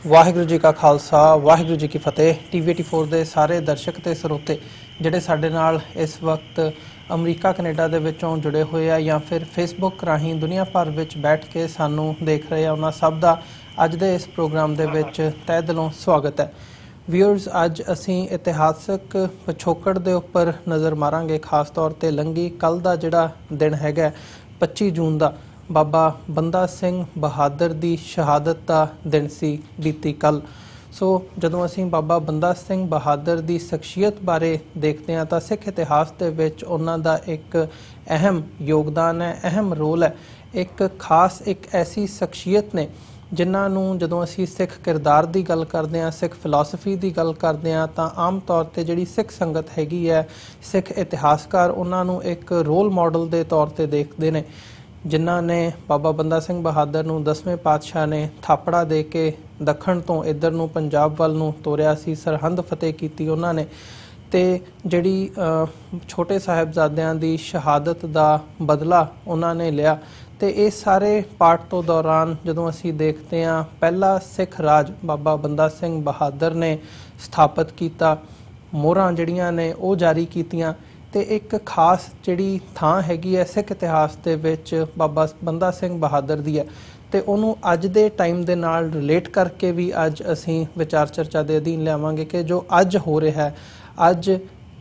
ਵਾਹਿਗੁਰੂ जी का खालसा वाहिगुरू जी की फतेह। TV84 ਦੇ ਸਾਰੇ ਦਰਸ਼ਕ ਤੇ ਸਰੋਤੇ ਜਿਹੜੇ ਸਾਡੇ ਨਾਲ ਇਸ ਵਕਤ ਅਮਰੀਕਾ ਕੈਨੇਡਾ ਦੇ ਵਿੱਚੋਂ ਜੁੜੇ ਹੋਏ ਆ ਜਾਂ ਫਿਰ ਫੇਸਬੁੱਕ ਰਾਹੀਂ ਦੁਨੀਆ ਭਰ ਵਿੱਚ ਬੈਠ ਕੇ ਸਾਨੂੰ ਦੇਖ ਰਹੇ ਆ, ਉਹਨਾਂ ਸਭ ਦਾ ਅੱਜ ਦੇ ਇਸ ਪ੍ਰੋਗਰਾਮ ਦੇ ਵਿੱਚ ਤਹਿ ਦਿਲੋਂ ਸਵਾਗਤ ਹੈ। ਵਿਊਅਰਸ, ਅੱਜ ਅਸੀਂ ਇਤਿਹਾਸਕ ਪਿਛੋਕੜ ਦੇ ਉੱਪਰ ਨਜ਼ਰ ਮਾਰਾਂਗੇ। ਖਾਸ ਤੌਰ ਤੇ ਲੰਘੀ ਕੱਲ ਦਾ ਜਿਹੜਾ ਦਿਨ ਹੈਗਾ 25 ਜੂਨ ਦਾ, बाबा बंदा सिंह बहादुर की शहादत का दिन सी बीती कल। सो जदों असीं बाबा बंदा सिंह बहादुर की शख्सियत बारे देखते हैं तो सिख इतिहास दे विच उन्हां दा एक अहम योगदान है, अहम रोल है। एक खास एक ऐसी शख्सियत ने जिन्हां नूं जदों असीं सिख किरदार की गल करते हैं, सिख फिलोसफी की गल करते हैं तो आम तौर पर जिहड़ी सिख संगत हैगी है, सिख इतिहासकार उन्हां नूं एक रोल मॉडल के तौर पर देखते हैं, जिन्हां ने बाबा बंदा सिंह बहादुर नूं 10वें पातशाह ने थापड़ा दे के दखण तो इधर नूं पंजाब वल नूं तोरिया सी, सरहंद फतेह कीती उन्हां ने, ते जिहड़ी छोटे साहिबजादियां दी शहादत दा बदला उन्हां ने लिया। ते इस सारे पार्ट तो दौरान जदों असीं देखते हैं पहला सिख राज बाबा बंदा सिंह बहादुर ने स्थापित किया, मोहरां जिहड़ियां ने वो जारी कीतियां, ਤੇ ਇੱਕ ਖਾਸ ਜਿਹੜੀ ਥਾਂ ਹੈਗੀ ਹੈ ਸਿੱਖ ਇਤਿਹਾਸ ਦੇ ਵਿੱਚ ਬਾਬਾ ਬੰਦਾ ਸਿੰਘ ਬਹਾਦਰ ਦੀ ਹੈ, ਤੇ ਉਹਨੂੰ ਅੱਜ ਦੇ ਟਾਈਮ ਦੇ ਨਾਲ ਰਿਲੇਟ ਕਰਕੇ ਵੀ ਅੱਜ ਅਸੀਂ ਵਿਚਾਰ ਚਰਚਾ ਦੇ ਅਧੀਨ ਲਿਆਵਾਂਗੇ ਕਿ ਜੋ ਅੱਜ ਹੋ ਰਿਹਾ ਹੈ, ਅੱਜ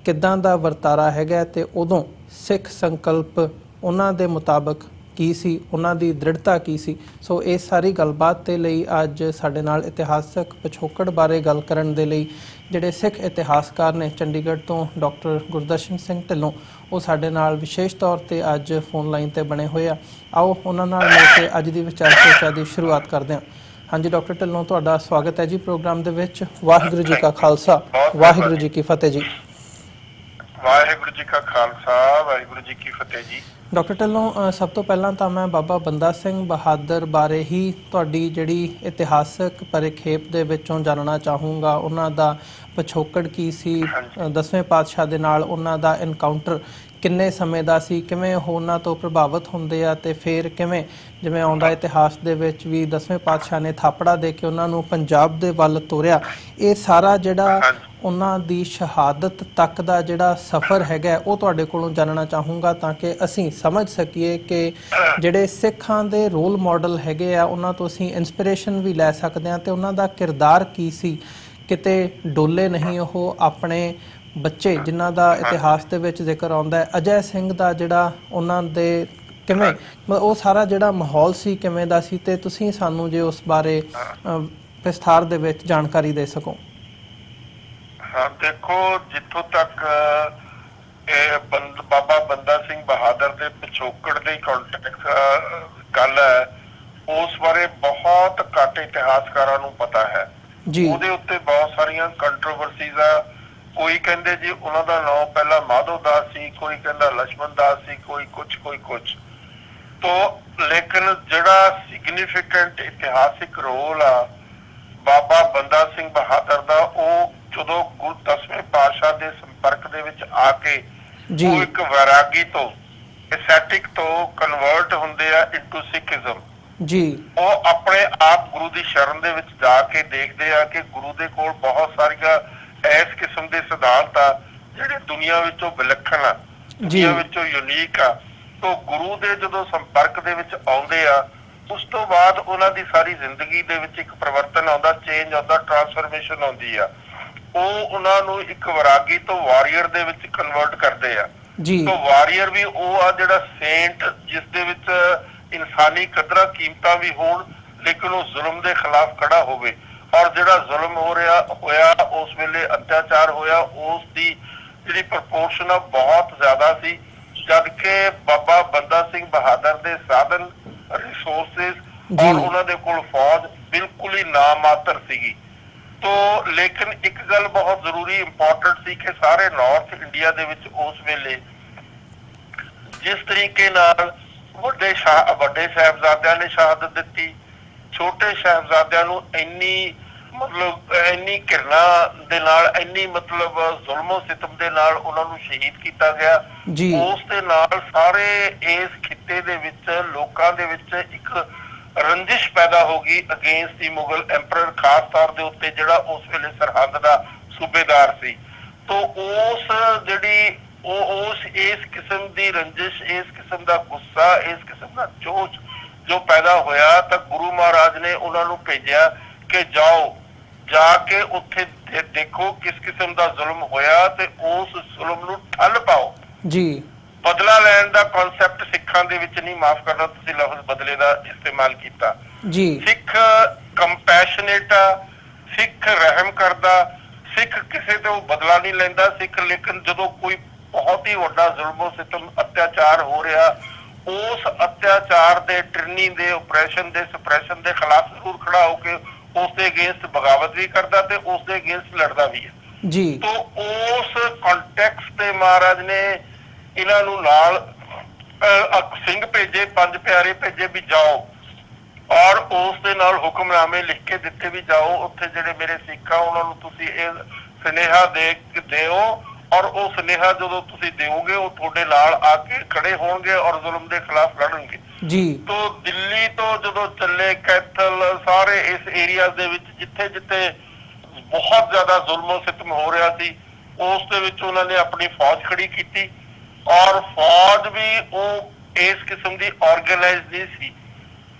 ਕਿੱਦਾਂ ਦਾ ਵਰਤਾਰਾ ਹੈਗਾ ਤੇ ਉਦੋਂ ਸਿੱਖ ਸੰਕਲਪ ਉਹਨਾਂ ਦੇ ਮੁਤਾਬਕ ਕੀ ਸੀ, ਉਹਨਾਂ ਦੀ ਦ੍ਰਿੜਤਾ ਕੀ ਸੀ। ਸੋ ਇਸ ਸਾਰੀ ਗੱਲਬਾਤ ਦੇ ਲਈ ਅੱਜ ਸਾਡੇ ਨਾਲ ਇਤਿਹਾਸਕ ਪਿਛੋਕੜ ਬਾਰੇ ਗੱਲ ਕਰਨ ਦੇ ਲਈ ਜਿਹੜੇ ਸਿੱਖ ਇਤਿਹਾਸਕਾਰ ਨੇ ਚੰਡੀਗੜ੍ਹ ਤੋਂ ਡਾਕਟਰ ਗੁਰਦਰਸ਼ਨ ਸਿੰਘ ਢਿੱਲੋਂ, ਉਹ ਸਾਡੇ ਨਾਲ ਵਿਸ਼ੇਸ਼ ਤੌਰ 'ਤੇ ਅੱਜ ਫੋਨ ਲਾਈਨ 'ਤੇ ਬਣੇ ਹੋਏ ਆ। ਆਓ ਉਹਨਾਂ ਨਾਲ ਮਿਲ ਕੇ ਅੱਜ ਦੀ ਵਿਚਾਰ ਚਰਚਾ ਦੀ ਸ਼ੁਰੂਆਤ ਕਰਦੇ ਹਾਂ। ਹਾਂਜੀ ਡਾਕਟਰ ਢਿੱਲੋਂ, ਤੁਹਾਡਾ ਸਵਾਗਤ ਹੈ ਜੀ ਪ੍ਰੋਗਰਾਮ ਦੇ ਵਿੱਚ। ਵਾਹਿਗੁਰੂ ਜੀ ਕਾ ਖਾਲਸਾ ਵਾਹਿਗੁਰੂ ਜੀ ਕੀ ਫਤਿਹ ਜੀ। ਵਾਹਿਗੁਰੂ ਜੀ ਕਾ ਖਾਲਸਾ ਵਾਹਿਗੁਰੂ ਜੀ ਕੀ ਫਤਿਹ ਜੀ। ਡਾਕਟਰ ਢਿੱਲੋਂ, ਸਭ ਤੋਂ ਪਹਿਲਾਂ ਤਾਂ ਮੈਂ ਬਾਬਾ ਬੰਦਾ ਸਿੰਘ ਬਹਾਦਰ ਬਾਰੇ ਹੀ ਤੁਹਾਡੀ ਜਿਹੜੀ ਇਤਿਹਾਸਕ ਪਰਿਖੇਪ ਦੇ ਵਿੱਚੋਂ ਜਾਣਨਾ ਚਾਹੂੰਗਾ। ਉਹਨਾਂ ਦਾ ਪਿਛੋਕੜ ਕੀ ਸੀ, 10ਵੇਂ ਪਾਤਸ਼ਾਹ ਦੇ ਨਾਲ ਉਹਨਾਂ ਦਾ ਇਨਕਾਊਂਟਰ ਕਿੰਨੇ ਸਮੇਂ ਦਾ ਸੀ, ਕਿਵੇਂ ਉਹ ਉਹਨਾਂ ਤੋਂ ਪ੍ਰਭਾਵਿਤ ਹੁੰਦੇ ਆ, ਤੇ ਫਿਰ ਕਿਵੇਂ ਜਿਵੇਂ ਆਉਂਦਾ ਇਤਿਹਾਸ ਦੇ ਵਿੱਚ ਵੀ 10ਵੇਂ ਪਾਤਸ਼ਾਹ ਨੇ ਥਾਪੜਾ ਦੇ ਕੇ ਉਹਨਾਂ ਨੂੰ ਪੰਜਾਬ ਦੇ ਵੱਲ ਤੋਰਿਆ। ਇਹ ਸਾਰਾ ਜਿਹੜਾ ਉਹਨਾਂ ਦੀ ਸ਼ਹਾਦਤ ਤੱਕ ਦਾ ਜਿਹੜਾ ਸਫ਼ਰ ਹੈਗਾ ਉਹ ਤੁਹਾਡੇ ਕੋਲੋਂ ਜਾਣਨਾ ਚਾਹੂੰਗਾ, ਤਾਂ ਕਿ ਅਸੀਂ ਸਮਝ ਸਕੀਏ ਕਿ ਜਿਹੜੇ ਸਿੱਖਾਂ ਦੇ ਰੋਲ ਮਾਡਲ ਹੈਗੇ ਆ ਉਹਨਾਂ ਤੋਂ ਅਸੀਂ ਇੰਸਪੀਰੇਸ਼ਨ ਵੀ ਲੈ ਸਕਦੇ ਹਾਂ, ਤੇ ਉਹਨਾਂ ਦਾ ਕਿਰਦਾਰ ਕੀ ਸੀ। ਕਿਤੇ ਡੋਲੇ ਨਹੀਂ ਉਹ ਆਪਣੇ ਬੱਚੇ ਜਿਨ੍ਹਾਂ ਦਾ ਇਤਿਹਾਸ ਦੇ ਵਿੱਚ ਜ਼ਿਕਰ ਆਉਂਦਾ ਹੈ। ਅਜੈ ਸਿੰਘ ਦਾ ਜਿਹੜਾ ਉਹਨਾਂ ਦੇ ਕਿਵੇਂ ਉਹ ਸਾਰਾ ਜਿਹੜਾ ਮਾਹੌਲ ਸੀ ਕਿਵੇਂ ਦਾ ਸੀ, ਤੇ ਤੁਸੀਂ ਸਾਨੂੰ ਜੇ ਉਸ ਬਾਰੇ ਵਿਸਥਾਰ ਦੇ ਵਿੱਚ ਜਾਣਕਾਰੀ ਦੇ ਸਕੋ। ਹਾਂ, ਦੇਖੋ, ਜਿੱਥੋਂ ਤੱਕ ਬਾਬਾ ਬੰਦਾ ਸਿੰਘ ਬਹਾਦਰ ਦੇ ਪਿਛੋਕੜ ਦੇ ਕੰਟੈਕਸਟ ਗੱਲ ਹੈ, ਉਸ ਬਾਰੇ ਬਹੁਤ ਘੱਟ ਇਤਿਹਾਸਕਾਰਾਂ ਨੂੰ ਪਤਾ ਹੈ ਜੀ। ਉਹਦੇ ਉੱਤੇ ਬਹੁਤ ਸਾਰੀਆਂ ਕੰਟਰੋਵਰਸੀਜ਼ ਆ। ਕੋਈ ਕਹਿੰਦੇ ਜੀ ਉਹਨਾਂ ਦਾ ਨਾਮ ਪਹਿਲਾਂ ਮਾਧੋ ਦਾਸ ਸੀ, ਕੋਈ ਕਹਿੰਦਾ ਲਛਮਣ ਦਾਸ ਸੀ, ਕੋਈ ਕੁਛ ਤੋਂ। ਲੇਕਿਨ ਜਿਹੜਾ ਸਿਗਨੀਫਿਕੈਂਟ ਇਤਿਹਾਸਿਕ ਰੋਲ ਆ ਬਾਬਾ ਬੰਦਾ ਸਿੰਘ ਬਹਾਦਰ ਦਾ, ਉਹ ਜਦੋਂ ਗੁਰੂ 10ਵੇਂ ਪਾਤਸ਼ਾਹ ਦੇ ਸੰਪਰਕ ਦੇ ਵਿੱਚ ਆ ਕੇ ਉਹ ਇੱਕ ਵੈਰਾਗੀ ਤੋਂ, ਐਸੈਟਿਕ ਤੋਂ ਕਨਵਰਟ ਹੁੰਦੇ ਆ ਇਨਟੂ ਸਿੱਖੀਜ਼ਮ ਜੀ। ਉਹ ਆਪਣੇ ਆਪ ਗੁਰੂ ਦੀ ਸ਼ਰਨ ਦੇ ਵਿੱਚ ਜਾ ਕੇ ਦੇਖਦੇ ਆ ਕਿ ਗੁਰੂ ਦੇ ਕੋਲ ਬਹੁਤ ਸਾਰੀਆਂ ਇਸ ਕਿਸਮ ਦੇ ਸਿਧਾਂਤ ਆ ਜਿਹੜੇ ਦੁਨੀਆ ਵਿੱਚੋਂ ਵਿਲੱਖਣ ਆ, ਦੁਨੀਆ ਵਿੱਚੋਂ ਯੂਨੀਕ ਆ। ਤੋਂ ਗੁਰੂ ਦੇ ਜਦੋਂ ਸੰਪਰਕ ਦੇ ਵਿੱਚ ਆਉਂਦੇ ਆ, ਉਸ ਤੋਂ ਬਾਅਦ ਉਹਨਾਂ ਦੀ ਸਾਰੀ ਜ਼ਿੰਦਗੀ ਦੇ ਵਿੱਚ ਇੱਕ ਪਰਿਵਰਤਨ ਆਉਂਦਾ, ਚੇਂਜ ਆਉਂਦਾ, ਟਰਾਂਸਫਰਮੇਸ਼ਨ ਆਉਂਦੀ ਆ। ਉਹ ਉਹਨਾਂ ਨੂੰ ਇੱਕ ਵੈਰਾਗੀ ਤੋਂ ਵਾਰੀਅਰ ਦੇ ਵਿੱਚ ਕਨਵਰਟ ਕਰਦੇ ਆ। ਤੋਂ ਵਾਰੀਅਰ ਵੀ ਉਹ ਆ ਜਿਹੜਾ ਸੇਂਟ, ਜਿਸ ਦੇ ਵਿੱਚ ਇਨਸਾਨੀ ਕਦਰਾਂ ਕੀਮਤਾਂ ਵੀ ਹੋਣ, ਲੇਕਿਨ ਉਹ ਜ਼ੁਲਮ ਦੇ ਖਿਲਾਫ ਖੜਾ ਹੋਵੇ। ਔਰ ਜਿਹੜਾ ਜ਼ੁਲਮ ਹੋਇਆ ਉਸ ਵੇਲੇ ਅਤਿਆਚਾਰ ਹੋਇਆ, ਉਸ ਦੀ ਜਿਹੜੀ ਪ੍ਰਪੋਰਸ਼ਨ ਆ ਬਹੁਤ ਜ਼ਿਆਦਾ ਸੀ, ਜਦ ਕਿ ਬਾਬਾ ਬੰਦਾ ਸਿੰਘ ਬਹਾਦਰ ਦੇ ਸਾਧਨ, ਰਿਸੋਰਸਿਸ ਔਰ ਉਹਨਾਂ ਦੇ ਕੋਲ ਫੌਜ ਬਿਲਕੁਲ ਹੀ ਨਾਮਾਤਰ ਸੀਗੀ। ਤੋਂ ਲੇਕਿਨ ਇੱਕ ਗੱਲ ਬਹੁਤ ਜ਼ਰੂਰੀ ਇੰਪੋਰਟੈਂਟ ਸੀ ਕਿ ਸਾਰੇ ਨਾਰਥ ਇੰਡੀਆ ਦੇ ਵਿੱਚ ਉਸ ਵੇਲੇ ਜਿਸ ਤਰੀਕੇ ਨਾਲ ਵੱਡੇ ਸਾਹਿਬਜ਼ਾਦਿਆਂ ਨੇ ਸ਼ਹਾਦਤ ਦਿੱਤੀ, ਛੋਟੇ ਸਾਹਿਬਜ਼ਾਦਿਆਂ ਨੂੰ ਇੰਨੀ ਘਿਰਨਾ ਦੇ ਨਾਲ, ਇੰਨੀ ਜ਼ੁਲਮੋ ਸਿਤਮ ਦੇ ਨਾਲ ਉਹਨਾਂ ਨੂੰ ਸ਼ਹੀਦ ਕੀਤਾ ਗਿਆ। ਉਸ ਦੇ ਨਾਲ ਸਾਰੇ ਇਸ ਖਿੱਤੇ ਦੇ ਵਿੱਚ ਲੋਕਾਂ ਦੇ ਵਿੱਚ ਇੱਕ ਰੰਜਿਸ਼ ਪੈਦਾ ਹੋ ਗਈ ਅਗੇਂਸਟ ਦੀ ਮੁਗਲ ਐਮਪਰਰ, ਖਾਸ ਤੌਰ ਦੇ ਉੱਤੇ ਜਿਹੜਾ ਉਸ ਵੇਲੇ ਸਰਹੰਦ ਦਾ ਸੂਬੇਦਾਰ ਸੀ। ਤੋ ਉਸ ਜਿਹੜੀ ਉਸ ਇਸ ਕਿਸਮ ਦੀ ਰੰਜਿਸ਼, ਇਸ ਕਿਸਮ ਦਾ ਗੁੱਸਾ, ਇਸ ਕਿਸਮ ਦਾ ਜੋਸ਼ ਜੋ ਪੈਦਾ ਹੋਇਆ ਤਾਂ ਗੁਰੂ ਮਹਾਰਾਜ ਨੇ ਉਹਨਾਂ ਨੂੰ ਭੇਜਿਆ ਕਿ ਜਾਓ, ਜਾ ਕੇ ਉੱਥੇ ਦੇਖੋ ਕਿਸ ਕਿਸਮ ਦਾ ਜ਼ੁਲਮ ਹੋਇਆ ਤੇ ਉਸ ਜ਼ੁਲਮ ਨੂੰ ਠੱਲ ਪਾਓ ਜੀ। ਬਦਲਾ ਲੈਣ ਦਾ ਕਨਸੈਪਟ ਸਿੱਖਾਂ ਦੇ ਵਿੱਚ ਨਹੀਂ, ਮਾਫ ਕਰਨਾ ਤੁਸੀਂ ਲਫ਼ਜ਼ ਬਦਲੇ ਦਾ ਇਸਤੇਮਾਲ ਕੀਤਾ ਜੀ। ਸਿੱਖ ਕੰਪੈਸ਼ਨੇਟ ਆ, ਸਿੱਖ ਰਹਿਮ ਕਰਦਾ, ਸਿੱਖ ਕਿਸੇ ਤੋਂ ਬਦਲਾ ਨਹੀਂ ਲੈਂਦਾ ਸਿੱਖ। ਲੇਕਿਨ ਜਦੋਂ ਕੋਈ ਬਹੁਤ ਹੀ ਵੱਡਾ ਜ਼ੁਲਮੋ ਸਿਤਮ ਅਤਿਆਚਾਰ ਹੋ ਰਿਹਾ, ਉਸ ਅਤਿਆਚਾਰ ਦੇ, ਟ੍ਰਿਨੀ ਦੇ, ਓਪਰੇਸ਼ਨ ਦੇ, ਸਪਰੈਸ਼ਨ ਦੇ ਖਿਲਾਫ ਜ਼ਰੂਰ ਖੜਾ ਹੋ ਕੇ ਉਸ ਦੇ ਅਗੇਂਸਟ ਬਗਾਵਤ ਵੀ ਕਰਦਾ ਤੇ ਉਸ ਦੇ ਅਗੇਂਸਟ ਲੜਦਾ ਵੀ ਹੈ ਜੀ। ਤੋ ਉਸ ਕੰਟੈਕਸਟ ਤੇ ਮਹਾਰਾਜ ਨੇ ਇਹਨਾਂ ਨੂੰ ਨਾਲ ਸਿੰਘ ਭੇਜੇ, 5 ਪਿਆਰੇ ਭੇਜੇ ਵੀ ਜਾਓ, ਔਰ ਉਸ ਦੇ ਨਾਲ ਹੁਕਮਨਾਮੇ ਲਿਖ ਕੇ ਦਿੱਤੇ ਵੀ ਜਾਓ ਉੱਥੇ ਜਿਹੜੇ ਮੇਰੇ ਸਿੱਖ ਆ ਉਹਨਾਂ ਨੂੰ ਤੁਸੀਂ ਇਹ ਸੁਨੇਹਾ ਦਿਓ, ਔਰ ਉਹ ਸੁਨੇਹਾ ਜਦੋਂ ਤੁਸੀਂ ਦਿਓਗੇ ਉਹ ਤੁਹਾਡੇ ਨਾਲ ਆ ਕੇ ਖੜੇ ਹੋਣਗੇ ਔਰ ਜ਼ੁਲਮ ਦੇ ਖਿਲਾਫ ਲੜਨਗੇ ਜੀ। ਤੋ ਦਿੱਲੀ ਤੋਂ ਜਦੋਂ ਚੱਲੇ ਕੈਥਲ, ਸਾਰੇ ਇਸ ਏਰੀਆ ਦੇ ਵਿੱਚ ਜਿੱਥੇ ਜਿੱਥੇ ਬਹੁਤ ਜ਼ਿਆਦਾ ਜ਼ੁਲਮੋ ਸਿਤਮ ਹੋ ਰਿਹਾ ਸੀ, ਉਸ ਦੇ ਵਿੱਚ ਉਹਨਾਂ ਨੇ ਆਪਣੀ ਫੌਜ ਖੜੀ ਕੀਤੀ, ਔਰ ਫੌਜ ਵੀ ਉਹ ਇਸ ਕਿਸਮ ਦੀ ਆਰਗੇਨਾਈਜ਼ ਨਹੀਂ ਸੀ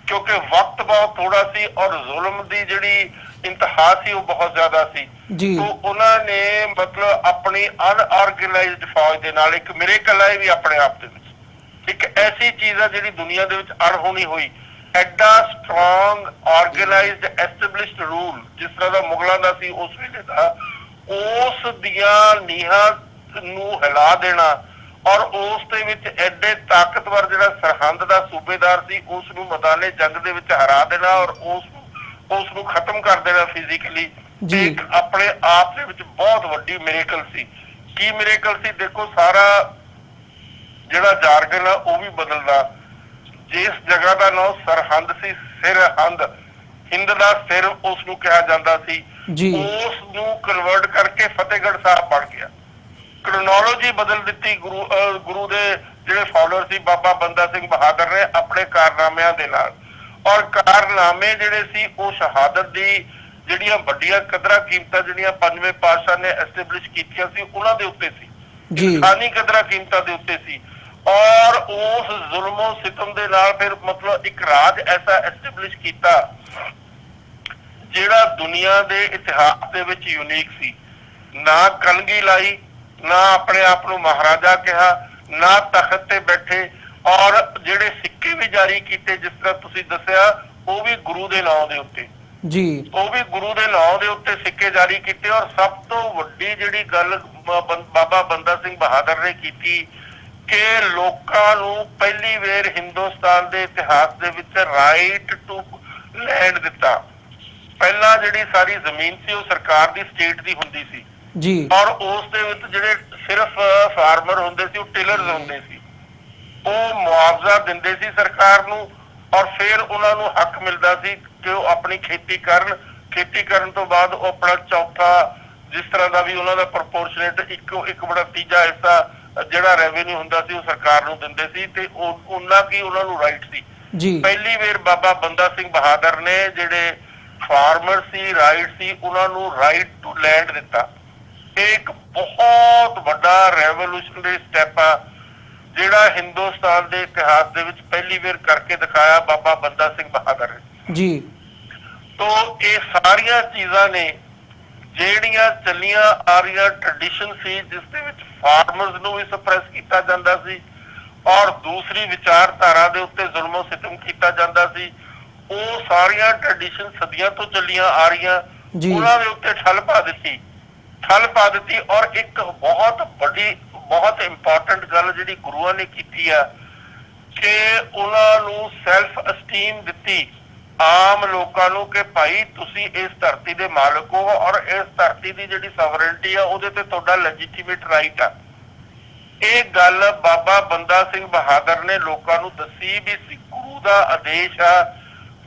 ਕਿਉਂਕਿ ਵਕਤ ਬਹੁਤ ਥੋੜਾ ਸੀ ਔਰ ਜ਼ੁਲਮ ਦੀ ਜਿਹੜੀ ਇੰਤਹਾ ਸੀ ਉਹ ਬਹੁਤ ਜ਼ਿਆਦਾ ਸੀ ਜੀ। ਤੋ ਉਹਨਾਂ ਨੇ ਮਤਲਬ ਆਪਣੀ ਅਨਆਰਗੇਨਾਈਜ਼ਡ ਫੌਜ ਦੇ ਨਾਲ ਇੱਕ ਮਿਰੇਕਲ ਹੈ ਵੀ ਆਪਣੇ ਆਪ ਦੇ ਵਿੱਚ, ਇੱਕ ਐਸੀ ਚੀਜ਼ ਆ ਜਿਹੜੀ ਦੁਨੀਆ ਦੇ ਵਿੱਚ ਅਣਹੋਣੀ ਹੋਈ। ਐਡਾ ਸਟਰੋਂਗ ਆਰਗੇਨਾਈਜ਼ਡ ਐਸਟੈਬਲਿਸ਼ਡ ਰੂਲ ਜਿਸ ਤਰ੍ਹਾਂ ਦਾ ਮੁਗਲਾਂ ਦਾ ਸੀ ਉਸ ਵੇਲੇ ਦਾ, ਉਸ ਦੀਆਂ ਨੀਹਾਂ ਨੂੰ ਹਿਲਾ ਦੇਣਾ ਔਰ ਉਸ ਦੇ ਵਿੱਚ ਐਡੇ ਤਾਕਤਵਰ ਜਿਹੜਾ ਸਰਹੰਦ ਦਾ ਸੂਬੇਦਾਰ ਸੀ ਉਸ ਨੂੰ ਮੈਦਾਨੇ ਜੰਗ ਦੇ ਵਿੱਚ ਹਰਾ ਦੇਣਾ ਔਰ ਉਸ ਨੂੰ ਖਤਮ ਕਰ ਦੇਣਾ ਫਿਜ਼ੀਕਲੀ, ਇੱਕ ਆਪਣੇ ਆਪ ਦੇ ਵਿੱਚ ਬਹੁਤ ਵੱਡੀ ਮਿਰੇਕਲ ਸੀ। ਕੀ ਮਿਰੇਕਲ ਸੀ ਦੇਖੋ, ਸਾਰਾ ਜਿਹੜਾ ਜਾਰਗਨ ਆ ਉਹ ਵੀ ਬਦਲਦਾ। ਜਿਸ ਜਗ੍ਹਾ ਦਾ ਨਾਮ ਸਰਹੰਦ ਸੀ, ਸਿਰਹੰਦ, ਹਿੰਦ ਦਾ ਸਿਰ ਉਸ ਨੂੰ ਕਿਹਾ ਜਾਂਦਾ ਸੀ, ਉਸ ਨੂੰ ਕਨਵਰਟ ਕਰਕੇ ਫਤਿਹਗੜ੍ਹ ਸਾਹਿਬ ਬਣ ਗਿਆ। ਕ੍ਰੋਨੋਲੋਜੀ ਬਦਲ ਦਿੱਤੀ ਗੁਰੂ ਦੇ ਜਿਹੜੇ ਫਾਲੋਅਰ ਸੀ ਬਾਬਾ ਬੰਦਾ ਸਿੰਘ ਬਹਾਦਰ ਨੇ ਆਪਣੇ ਕਾਰਨਾਮਿਆਂ ਦੇ ਨਾਲ, ਔਰ ਕਾਰਨਾਮੇ ਜਿਹੜੇ ਸੀ ਉਹ ਸ਼ਹਾਦਤ ਦੀ ਜਿਹੜੀਆਂ ਵੱਡੀਆਂ ਕਦਰਾਂ ਕੀਮਤਾਂ ਜਿਹੜੀਆਂ ਪੰਜਵੇਂ ਪਾਤਸ਼ਾਹ ਨੇ ਐਸਟੈਬਲਿਸ਼ ਕੀਤੀਆਂ ਸੀ ਉਹਨਾਂ ਦੇ ਉੱਤੇ ਸੀ, ਇਨਸਾਨੀ ਕਦਰਾਂ ਕੀਮਤਾਂ ਦੇ ਉੱਤੇ ਸੀ। ਔਰ ਉਸ ਜ਼ੁਲਮੋ ਸਿਤਮ ਦੇ ਨਾਲ ਫਿਰ ਮਤਲਬ ਇੱਕ ਰਾਜ ਐਸਾ ਐਸਟੈਬਲਿਸ਼ ਕੀਤਾ ਜਿਹੜਾ ਦੁਨੀਆ ਦੇ ਇਤਿਹਾਸ ਦੇ ਵਿੱਚ ਯੂਨੀਕ ਸੀ। ਨਾ ਕਲਗੀ ਲਾਈ, ਨਾ ਆਪਣੇ ਆਪ ਨੂੰ ਮਹਾਰਾਜਾ ਕਿਹਾ, ਨਾ ਤਖਤ ਤੇ ਬੈਠੇ, ਔਰ ਜਿਹੜੇ ਸਿੱਕੇ ਵੀ ਜਾਰੀ ਕੀਤੇ ਜਿਸ ਤਰ੍ਹਾਂ ਤੁਸੀਂ ਦੱਸਿਆ ਉਹ ਵੀ ਗੁਰੂ ਦੇ ਨਾਂ ਦੇ ਉੱਤੇ ਜੀ, ਉਹ ਵੀ ਗੁਰੂ ਦੇ ਨਾਂ ਦੇ ਉੱਤੇ ਸਿੱਕੇ ਜਾਰੀ ਕੀਤੇ। ਔਰ ਸਭ ਤੋਂ ਵੱਡੀ ਜਿਹੜੀ ਗੱਲ ਬਾਬਾ ਬੰਦਾ ਸਿੰਘ ਬਹਾਦਰ ਨੇ ਕੀਤੀ ਕਿ ਲੋਕਾਂ ਨੂੰ ਪਹਿਲੀ ਵਾਰ ਹਿੰਦੁਸਤਾਨ ਦੇ ਇਤਿਹਾਸ ਦੇ ਵਿੱਚ ਰਾਈਟ ਟੂ ਲੈਂਡ ਦਿੱਤਾ। ਪਹਿਲਾਂ ਜਿਹੜੀ ਸਾਰੀ ਜ਼ਮੀਨ ਸੀ ਉਹ ਸਰਕਾਰ ਦੀ, ਸਟੇਟ ਦੀ ਹੁੰਦੀ ਸੀ ਜੀ, ਔਰ ਉਸ ਦੇ ਵਿੱਚ ਜਿਹੜੇ ਸਿਰਫ ਫਾਰਮਰ ਹੁੰਦੇ ਸੀ ਉਹ ਟਿਲਰਸ ਹੁੰਦੇ ਸੀ, ਉਹ ਮੁਆਵਜ਼ਾ ਦਿੰਦੇ ਸੀ ਸਰਕਾਰ ਨੂੰ ਔਰ ਫਿਰ ਉਹਨਾਂ ਨੂੰ ਹੱਕ ਮਿਲਦਾ ਸੀ ਕਿ ਉਹ ਆਪਣੀ ਖੇਤੀ ਕਰਨ। ਖੇਤੀ ਕਰਨ ਤੋਂ ਬਾਅਦ ਉਹ ਆਪਣਾ ਚੌਥਾ ਜਿਸ ਤਰ੍ਹਾਂ ਦਾ ਵੀ ਉਹਨਾਂ ਦਾ ਪ੍ਰਪੋਰਸ਼ਨੇਟ ਇੱਕ ਬੜਾ ਤੀਜਾ ਹਿੱਸਾ ਜਿਹੜਾ ਰੈਵਨਿਊ ਹੁੰਦਾ ਸੀ ਉਹ ਸਰਕਾਰ ਨੂੰ ਦਿੰਦੇ ਸੀ ਤੇ ਉਹਨਾਂ ਕੀ ਉਹਨਾਂ ਨੂੰ ਰਾਈਟ ਸੀ ਜੀ। ਪਹਿਲੀ ਵਾਰ ਬਾਬਾ ਬੰਦਾ ਸਿੰਘ ਬਹਾਦਰ ਨੇ ਜਿਹੜੇ ਫਾਰਮਰ ਸੀ, ਰਾਈਟ ਸੀ, ਉਹਨਾਂ ਨੂੰ ਰਾਈਟ ਟੂ ਲੈਂਡ ਦਿੱਤਾ। ਇਹ ਇੱਕ ਬਹੁਤ ਵੱਡਾ ਰੈਵੋਲੂਸ਼ਨਰੀ ਸਟੈਪ ਆ ਜਿਹੜਾ ਹਿੰਦੁਸਤਾਨ ਦੇ ਇਤਿਹਾਸ ਦੇ ਵਿੱਚ ਪਹਿਲੀ ਵਾਰ ਕਰਕੇ ਦਿਖਾਇਆ ਬਾਬਾ ਬੰਦਾ ਸਿੰਘ ਬਹਾਦਰ ਨੇ ਜੀ। ਤੋ ਇਹ ਸਾਰੀਆਂ ਚੀਜ਼ਾਂ ਨੇ ਜਿਹੜੀਆਂ ਚੱਲੀਆਂ ਆ ਰਹੀਆਂ ਟ੍ਰੈਡੀਸ਼ਨ ਸੀ ਜਿਸ ਦੇ ਵਿੱਚ ਫਾਰਮਰਸ ਨੂੰ ਵੀ ਸਪਰੈਸ ਕੀਤਾ ਜਾਂਦਾ ਸੀ ਔਰ ਦੂਸਰੀ ਵਿਚਾਰਧਾਰਾ ਦੇ ਉੱਤੇ ਜ਼ੁਲਮੋ ਸਿਤਮ ਕੀਤਾ ਜਾਂਦਾ ਸੀ, ਉਹ ਸਾਰੀਆਂ ਟ੍ਰੈਡੀਸ਼ਨ ਸਦੀਆਂ ਤੋਂ ਚੱਲੀਆਂ ਆ ਰਹੀਆਂ, ਉਹਨਾਂ ਦੇ ਉੱਤੇ ਠੱਲ ਪਾ ਦਿੱਤੀ ਔਰ ਇੱਕ ਬਹੁਤ ਵੱਡੀ ਬਹੁਤ ਇੰਪੋਰਟੈਂਟ ਗੱਲ ਜਿਹੜੀ ਗੁਰੂਆਂ ਨੇ ਕੀਤੀ ਆ ਕਿ ਉਹਨਾਂ ਨੂੰ ਸੈਲਫ ਅਸਟੀਮ ਦਿੱਤੀ ਆਮ ਲੋਕਾਂ ਨੂੰ ਕਿ ਭਾਈ ਤੁਸੀਂ ਇਸ ਧਰਤੀ ਦੇ ਮਾਲਕ ਹੋ ਔਰ ਇਸ ਧਰਤੀ ਦੀ ਜਿਹੜੀ ਸੋਵਰੇਨਟੀ ਆ ਉਹਦੇ ਤੇ ਤੁਹਾਡਾ ਲੈਜੀਟੀਮੇਟ ਰਾਈਟ ਆ। ਇਹ ਗੱਲ ਬਾਬਾ ਬੰਦਾ ਸਿੰਘ ਬਹਾਦਰ ਨੇ ਲੋਕਾਂ ਨੂੰ ਦੱਸੀ ਵੀ ਗੁਰੂ ਦਾ ਆਦੇਸ਼ ਆ,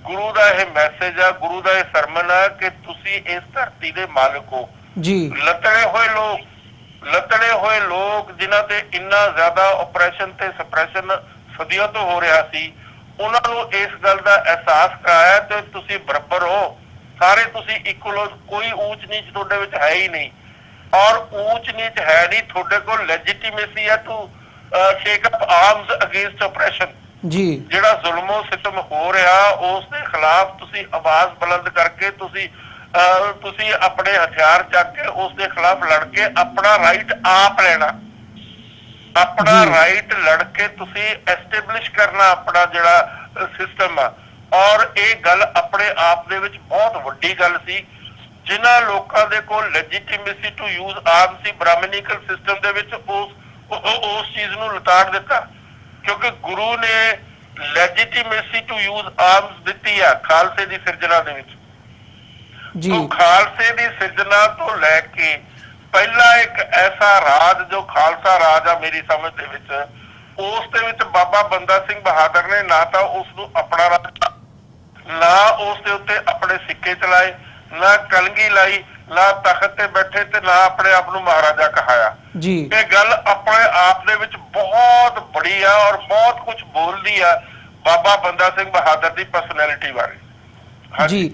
ਗੁਰੂ ਦਾ ਇਹ ਮੈਸੇਜ ਆ, ਗੁਰੂ ਦਾ ਇਹ ਸਰਮਨ ਆ ਕਿ ਤੁਸੀਂ ਇਸ ਧਰਤੀ ਦੇ ਮਾਲਕ ਹੋ ਜੀ। ਲੱਤੜੇ ਹੋਏ ਲੋਕ ਜਿਨ੍ਹਾਂ ਤੇ ਇੰਨਾ ਜ਼ਿਆਦਾ ਓਪਰੇਸ਼ਨ ਤੇ ਸਪਰੈਸ਼ਨ ਸਦੀਆਂ ਤੋਂ ਹੋ ਰਿਹਾ ਸੀ, ਉਹਨਾਂ ਨੂੰ ਇਸ ਗੱਲ ਦਾ ਅਹਿਸਾਸ ਕਰਾਇਆ ਤੇ ਤੁਸੀਂ ਬਰਾਬਰ ਹੋ, ਸਾਰੇ ਤੁਸੀਂ ਇਕੁਅਲ ਹੋ, ਕੋਈ ਊਚ ਨੀਚ ਤੁਹਾਡੇ ਵਿੱਚ ਹੈ ਹੀ ਨਹੀਂ। ਔਰ ਊਚ ਨੀਚ ਹੈ ਨਹੀਂ, ਤੁਹਾਡੇ ਕੋਲ ਲੈਜੀਟੀਮੇਸੀ ਹੈ to shake up arms against oppression. ਜੀ, ਜਿਹੜਾ ਜ਼ੁਲਮੋ ਸਿਤਮ ਹੋ ਰਿਹਾ ਉਸ ਦੇ ਖਿਲਾਫ ਤੁਸੀਂ ਆਵਾਜ਼ ਬੁਲੰਦ ਕਰਕੇ ਤੁਸੀਂ ਆਪਣੇ ਹਥਿਆਰ ਚੱਕ ਕੇ ਉਸ ਦੇ ਖਿਲਾਫ ਲੜ ਕੇ ਆਪਣਾ ਰਾਈਟ ਆਪ ਲੈਣਾ, ਆਪਣਾ ਰਾਈਟ ਲੜ ਕੇ ਤੁਸੀਂ ਐਸਟੈਬਲਿਸ਼ ਕਰਨਾ ਆਪਣਾ ਜਿਹੜਾ ਸਿਸਟਮ ਆ। ਔਰ ਇਹ ਗੱਲ ਆਪਣੇ ਆਪ ਦੇ ਵਿੱਚ ਬਹੁਤ ਵੱਡੀ ਗੱਲ ਸੀ। ਜਿਨ੍ਹਾਂ ਲੋਕਾਂ ਦੇ ਕੋਲ ਲੈਜੀਟੀਮੇਸੀ ਟੂ ਯੂਜ਼ ਆਰਮ ਸੀ ਬ੍ਰਾਹਮਣੀਕਲ ਸਿਸਟਮ ਦੇ ਵਿੱਚ ਉਸ ਚੀਜ਼ ਨੂੰ ਲਤਾੜ ਦਿੱਤਾ, ਕਿਉਂਕਿ ਗੁਰੂ ਨੇ ਲੈਜੀਟੀਮੇਸੀ ਟੂ ਯੂਜ਼ ਆਰਮਸ ਦਿੱਤੀ ਆ ਖਾਲਸੇ ਦੀ ਸਿਰਜਣਾ ਦੇ ਵਿੱਚ। ਖਾਲਸੇ ਦੀ ਸਿਰਜਣਾ ਤੋਂ ਲੈ ਕੇ ਪਹਿਲਾ ਇੱਕ ਐਸਾ ਰਾਜ ਜੋ ਖਾਲਸਾ ਰਾਜ ਆ ਮੇਰੀ ਸਮਝ ਦੇ ਵਿੱਚ, ਉਸ ਦੇ ਵਿੱਚ ਬਾਬਾ ਬੰਦਾ ਸਿੰਘ ਬਹਾਦਰ ਨੇ ਨਾ ਤਾਂ ਉਸ ਨੂੰ ਆਪਣਾ ਰਾਜ, ਨਾ ਉਸ ਦੇ ਉੱਤੇ ਆਪਣੇ ਸਿੱਕੇ ਚਲਾਏ, ਨਾ ਕਲਗੀ ਲਾਈ, ਨਾ ਤਖਤ ਤੇ ਬੈਠੇ ਤੇ ਨਾ ਆਪਣੇ ਆਪ ਨੂੰ ਮਹਾਰਾਜਾ ਕਹਾਇਆ। ਇਹ ਗੱਲ ਆਪਣੇ ਆਪ ਦੇ ਵਿੱਚ ਬਹੁਤ ਬੜੀ ਆ ਔਰ ਬਹੁਤ ਕੁਝ ਬੋਲਦੀ ਆ ਬਾਬਾ ਬੰਦਾ ਸਿੰਘ ਬਹਾਦਰ ਦੀ ਪਰਸਨੈਲਿਟੀ ਬਾਰੇ। ਜੀ